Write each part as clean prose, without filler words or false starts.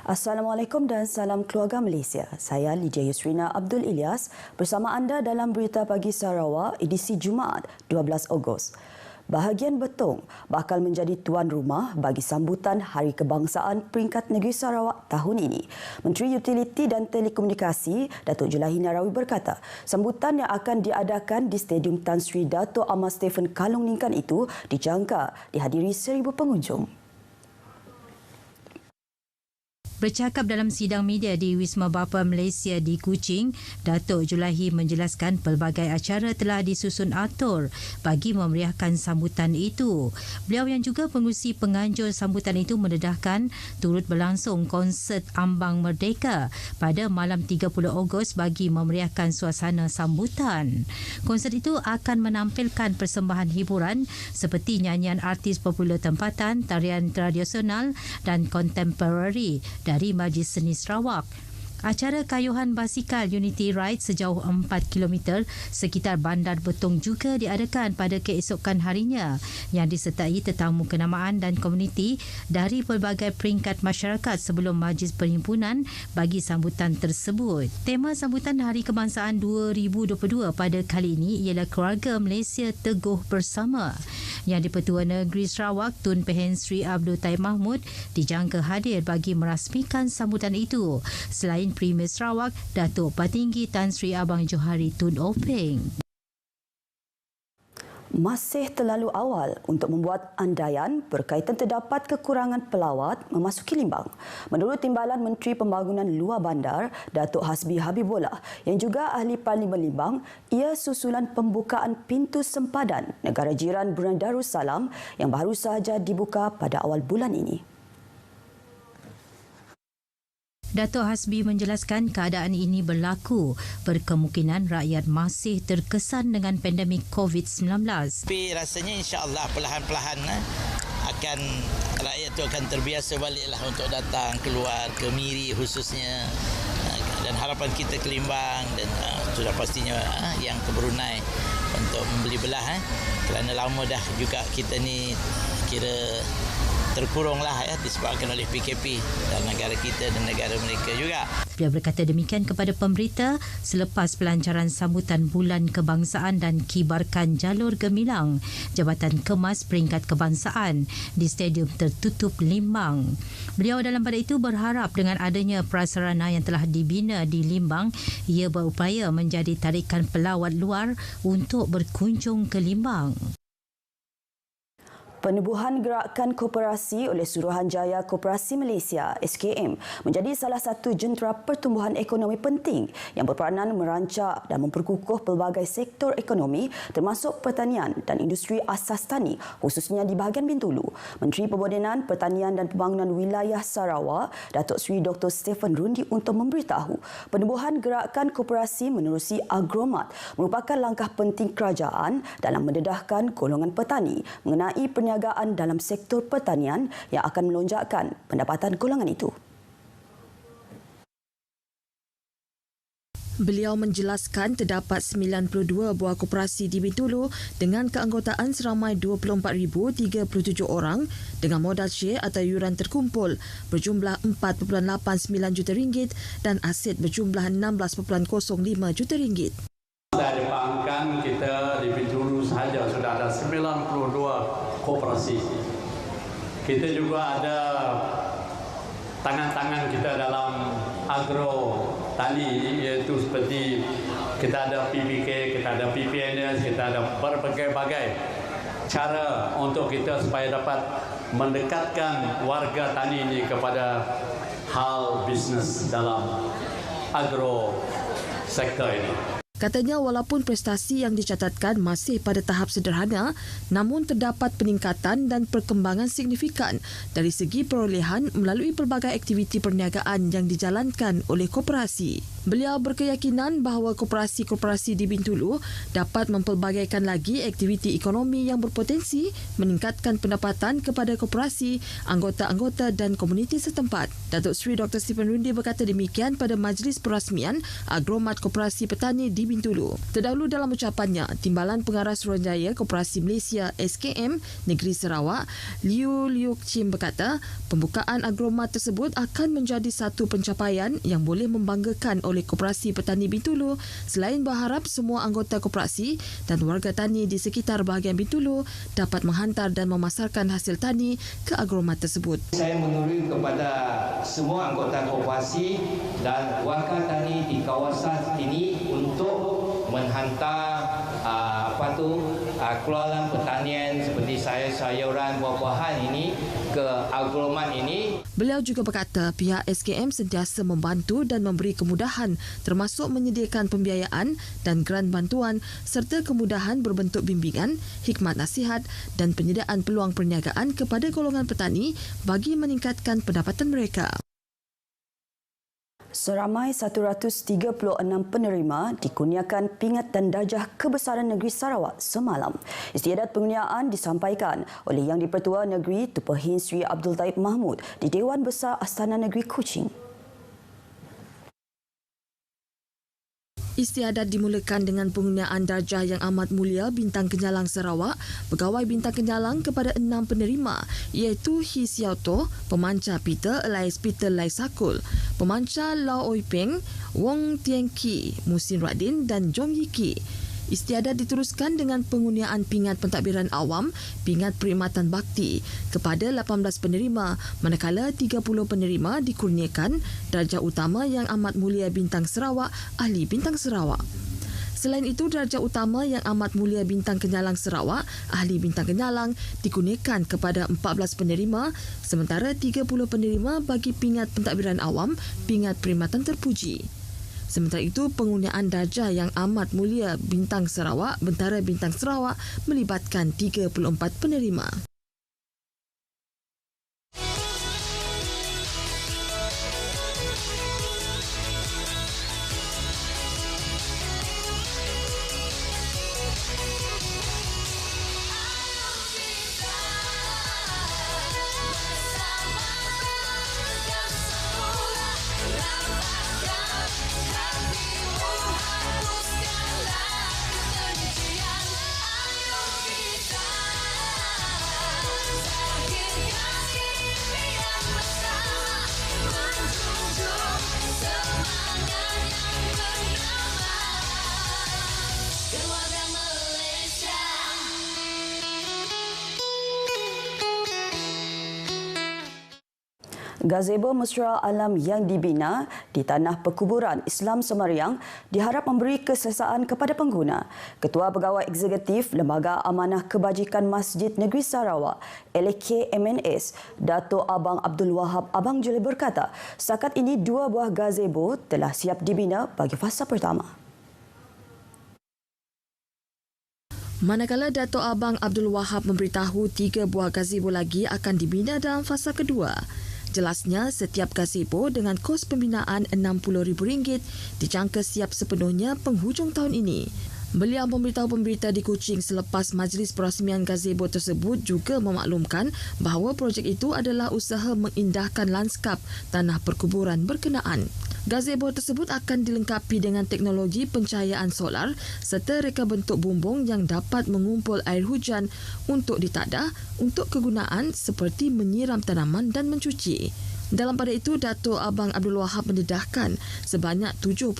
Assalamualaikum dan salam keluarga Malaysia. Saya Lydia Yusrina Abdul Ilyas bersama anda dalam Berita Pagi Sarawak edisi Jumaat 12 Ogos. Bahagian Betong bakal menjadi tuan rumah bagi sambutan Hari Kebangsaan Peringkat Negeri Sarawak tahun ini. Menteri Utiliti dan Telekomunikasi Datuk Julaihi Narawi berkata, sambutan yang akan diadakan di Stadium Tan Sri Dato' Amar Stephen Kalong Ningkan itu dijangka dihadiri 1,000 pengunjung. Bercakap dalam sidang media di Wisma Bapa Malaysia di Kuching, Datuk Julaihi menjelaskan pelbagai acara telah disusun atur bagi memeriahkan sambutan itu. Beliau yang juga pengurusi penganjur sambutan itu mendedahkan turut berlangsung konsert Ambang Merdeka pada malam 30 Ogos bagi memeriahkan suasana sambutan. Konsert itu akan menampilkan persembahan hiburan seperti nyanyian artis popular tempatan, tarian tradisional dan kontemporari dari Majlis Seni Sarawak. Acara kayuhan basikal Unity Ride sejauh 4 km sekitar Bandar Betong juga diadakan pada keesokan harinya yang disertai tetamu kenamaan dan komuniti dari pelbagai peringkat masyarakat sebelum Majlis Perhimpunan bagi sambutan tersebut. Tema sambutan Hari Kebangsaan 2022 pada kali ini ialah Keluarga Malaysia Teguh Bersama. Yang di-Pertua Negeri Sarawak Tun Pehen Sri Abdul Taib Mahmud dijangka hadir bagi merasmikan sambutan itu. Selain Premier Sarawak, Datuk Patinggi Tan Sri Abang Johari Tun Openg. Masih terlalu awal untuk membuat andaian berkaitan terdapat kekurangan pelawat memasuki Limbang. Menurut Timbalan Menteri Pembangunan Luar Bandar, Datuk Hasbi Habibullah yang juga Ahli Parlimen Limbang, ia susulan pembukaan pintu sempadan negara jiran Brunei Darussalam yang baru sahaja dibuka pada awal bulan ini. Datuk Hasbi menjelaskan keadaan ini berlaku berkemungkinan rakyat masih terkesan dengan pandemik COVID-19. Tapi rasanya insya-Allah perlahan-perlahan akan rakyat itu akan terbiasa baliklah untuk datang keluar ke Miri khususnya, dan harapan kita ke Limbang dan sudah pastinya yang ke Brunei untuk membeli belah kerana lama dah juga kita ni kira terkurunglah disebabkan oleh PKP dalam negara kita dan negara mereka juga. Beliau berkata demikian kepada pemberita selepas pelancaran sambutan Bulan Kebangsaan dan Kibarkan Jalur Gemilang Jabatan Kemas Peringkat Kebangsaan di Stadium Tertutup Limbang. Beliau dalam pada itu berharap dengan adanya prasarana yang telah dibina di Limbang, ia berupaya menjadi tarikan pelawat luar untuk berkunjung ke Limbang. Penubuhan gerakan koperasi oleh Suruhanjaya Koperasi Malaysia SKM menjadi salah satu jentera pertumbuhan ekonomi penting yang berperanan merancak dan memperkukuh pelbagai sektor ekonomi termasuk pertanian dan industri asas tani khususnya di bahagian Bintulu. Menteri Permodenan Pertanian dan Pembangunan Wilayah Sarawak Datuk Seri Dr. Stephen Rundi untuk memberitahu penubuhan gerakan koperasi menerusi Agromat merupakan langkah penting kerajaan dalam mendedahkan golongan petani mengenai perniagaan dalam sektor pertanian yang akan melonjakkan pendapatan golongan itu. Beliau menjelaskan terdapat 92 buah koperasi di Bintulu dengan keanggotaan seramai 24,037 orang dengan modal share atau yuran terkumpul berjumlah 4.89 juta ringgit dan aset berjumlah 16.05 juta ringgit. Dari perbankan kita di Bintulu sahaja sudah ada 92 koperasi. Kita juga ada tangan-tangan kita dalam agro tani, iaitu seperti kita ada PBK, kita ada PPNS, kita ada berbagai-bagai cara untuk kita supaya dapat mendekatkan warga tani ini kepada hal bisnes dalam agro sektor ini. Katanya walaupun prestasi yang dicatatkan masih pada tahap sederhana, namun terdapat peningkatan dan perkembangan signifikan dari segi perolehan melalui pelbagai aktiviti perniagaan yang dijalankan oleh koperasi. Beliau berkeyakinan bahawa koperasi-koperasi di Bintulu dapat mempelbagaikan lagi aktiviti ekonomi yang berpotensi meningkatkan pendapatan kepada koperasi, anggota-anggota dan komuniti setempat. Datuk Seri Dr. Stephen Rundi berkata demikian pada majlis perasmian Agromat Koperasi Petani di Petani Bintulu. Terdahulu dalam ucapannya, Timbalan Pengarah Suruhanjaya Koperasi Malaysia SKM Negeri Sarawak, Liu Liuk Chim berkata, pembukaan agromat tersebut akan menjadi satu pencapaian yang boleh membanggakan oleh Koperasi Petani Bintulu selain berharap semua anggota koperasi dan warga tani di sekitar bahagian Bintulu dapat menghantar dan memasarkan hasil tani ke agromat tersebut. Saya menurut kepada semua anggota koperasi dan warga tani di kawasan ini untuk menghantar keluaran pertanian seperti sayuran, buah-buahan ini ke agromat ini. Beliau juga berkata pihak SKM sentiasa membantu dan memberi kemudahan termasuk menyediakan pembiayaan dan geran bantuan serta kemudahan berbentuk bimbingan, hikmat nasihat dan penyediaan peluang perniagaan kepada golongan petani bagi meningkatkan pendapatan mereka. Seramai 136 penerima dikurniakan pingat dan darjah kebesaran negeri Sarawak semalam. Istiadat pengurniaan disampaikan oleh Yang di-Pertua Negeri Tupohin Sri Abdul Taib Mahmud di Dewan Besar Astana Negeri Kuching. Istiadat dimulakan dengan pengurniaan darjah yang amat mulia Bintang Kenyalang Sarawak, Pegawai Bintang Kenyalang kepada 6 penerima iaitu Hi Siao To, Pemancar Peter Elias Peter Lai Sakul, Pemancar Lau Oi Peng, Wong Tieng Ki, Musin Radin dan Jom Yi Ki. Istiadat diteruskan dengan pengurniaan pingat pentadbiran awam, pingat perkhidmatan bakti kepada 18 penerima, manakala 30 penerima dikurniakan darjah utama yang amat mulia Bintang Sarawak, Ahli Bintang Sarawak. Selain itu, darjah utama yang amat mulia Bintang Kenyalang Sarawak, Ahli Bintang Kenyalang dikurniakan kepada 14 penerima, sementara 30 penerima bagi pingat pentadbiran awam, pingat perkhidmatan terpuji. Sementara itu, pengurniaan darjah yang amat mulia Bintang Sarawak, Bentara Bintang Sarawak melibatkan 34 penerima. Gazebo Mesra Alam yang dibina di Tanah Perkuburan Islam Semariang diharap memberi keselesaan kepada pengguna. Ketua Pegawai Eksekutif Lembaga Amanah Kebajikan Masjid Negeri Sarawak, LKMNS, Dato' Abang Abdul Wahab Abang Juli berkata, setakat ini 2 buah gazebo telah siap dibina bagi fasa pertama. Manakala Dato' Abang Abdul Wahab memberitahu 3 buah gazebo lagi akan dibina dalam fasa kedua. Jelasnya, setiap gazebo dengan kos pembinaan RM60,000 dijangka siap sepenuhnya penghujung tahun ini. Beliau memberitahu pemberita di Kuching selepas majlis perasmian gazebo tersebut juga memaklumkan bahawa projek itu adalah usaha mengindahkan lanskap tanah perkuburan berkenaan. Gazebo tersebut akan dilengkapi dengan teknologi pencahayaan solar serta reka bentuk bumbung yang dapat mengumpul air hujan untuk ditadah untuk kegunaan seperti menyiram tanaman dan mencuci. Dalam pada itu, Dato' Abang Abdul Wahab mendedahkan sebanyak 70%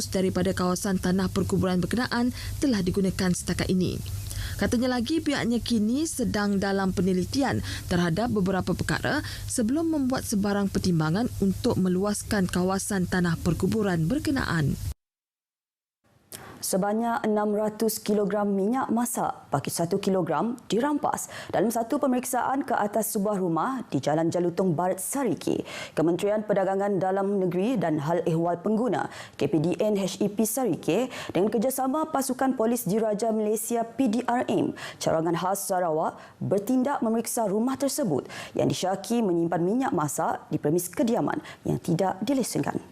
daripada kawasan tanah perkuburan berkenaan telah digunakan setakat ini. Katanya lagi, pihaknya kini sedang dalam penelitian terhadap beberapa perkara sebelum membuat sebarang pertimbangan untuk meluaskan kawasan tanah perkuburan berkenaan. Sebanyak 600 kg minyak masak bagi 1 kg dirampas dalam satu pemeriksaan ke atas sebuah rumah di Jalan Jalutong Barat Sariki. Kementerian Perdagangan Dalam Negeri dan Hal Ehwal Pengguna KPDN HEP Sariki dengan kerjasama pasukan polis Diraja Malaysia PDRM Cawangan Khas Sarawak bertindak memeriksa rumah tersebut yang disyaki menyimpan minyak masak di premis kediaman yang tidak dilesenkan.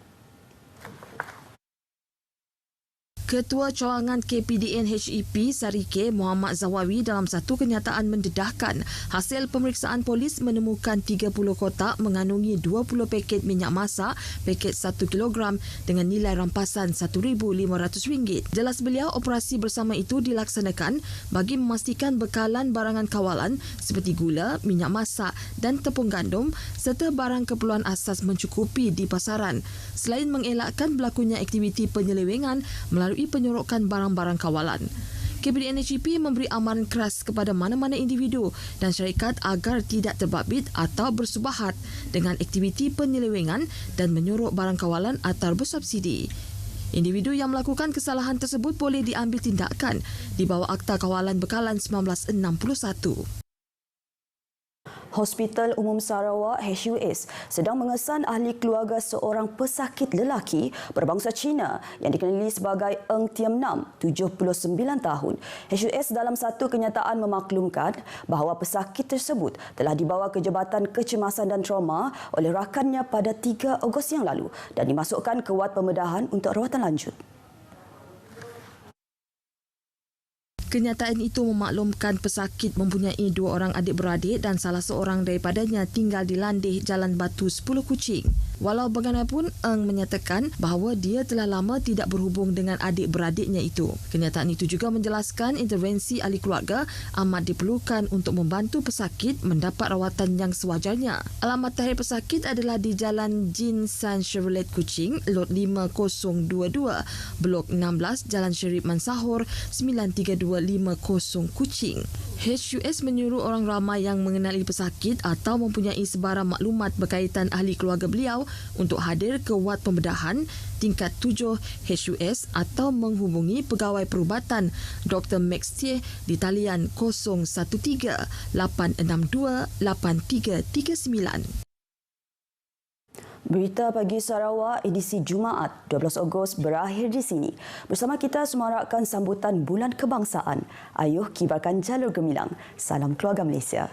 Ketua Cawangan KPDN HEP Sarike Muhammad Zawawi dalam satu kenyataan mendedahkan hasil pemeriksaan polis menemukan 30 kotak mengandungi 20 paket minyak masak paket 1 kilogram dengan nilai rampasan RM1,500. Jelas beliau, operasi bersama itu dilaksanakan bagi memastikan bekalan barangan kawalan seperti gula, minyak masak dan tepung gandum serta barang keperluan asas mencukupi di pasaran. Selain mengelakkan berlakunya aktiviti penyelewengan melalui penyorokan barang-barang kawalan. KPDN HEP memberi amaran keras kepada mana-mana individu dan syarikat agar tidak terbabit atau bersubahat dengan aktiviti penyelewengan dan menyorok barang kawalan atau bersubsidi. Individu yang melakukan kesalahan tersebut boleh diambil tindakan di bawah Akta Kawalan Bekalan 1961. Hospital Umum Sarawak HUS sedang mengesan ahli keluarga seorang pesakit lelaki berbangsa Cina yang dikenali sebagai Eng Tiam Nam, 79 tahun. HUS dalam satu kenyataan memaklumkan bahawa pesakit tersebut telah dibawa ke Jabatan Kecemasan dan Trauma oleh rakannya pada 3 Ogos yang lalu dan dimasukkan ke wad pembedahan untuk rawatan lanjut. Kenyataan itu memaklumkan pesakit mempunyai 2 orang adik-beradik dan salah seorang daripadanya tinggal di Landih Jalan Batu 10 Kuching. Walau bagaimanapun, Eng menyatakan bahawa dia telah lama tidak berhubung dengan adik-beradiknya itu. Kenyataan itu juga menjelaskan intervensi ahli keluarga amat diperlukan untuk membantu pesakit mendapat rawatan yang sewajarnya. Alamat tahir pesakit adalah di Jalan Jin San Chevrolet Kuching, Lot 5022, Blok 16, Jalan Syarif Mansahor, 93250 Kuching. HUS menyuruh orang ramai yang mengenali pesakit atau mempunyai sebarang maklumat berkaitan ahli keluarga beliau untuk hadir ke wad pembedahan tingkat 7 HUS atau menghubungi Pegawai Perubatan Dr. Max Tie di talian 013-862-8339. Berita Pagi Sarawak edisi Jumaat 12 Ogos berakhir di sini. Bersama kita semarakkan sambutan Bulan Kebangsaan. Ayuh kibarkan jalur gemilang. Salam keluarga Malaysia.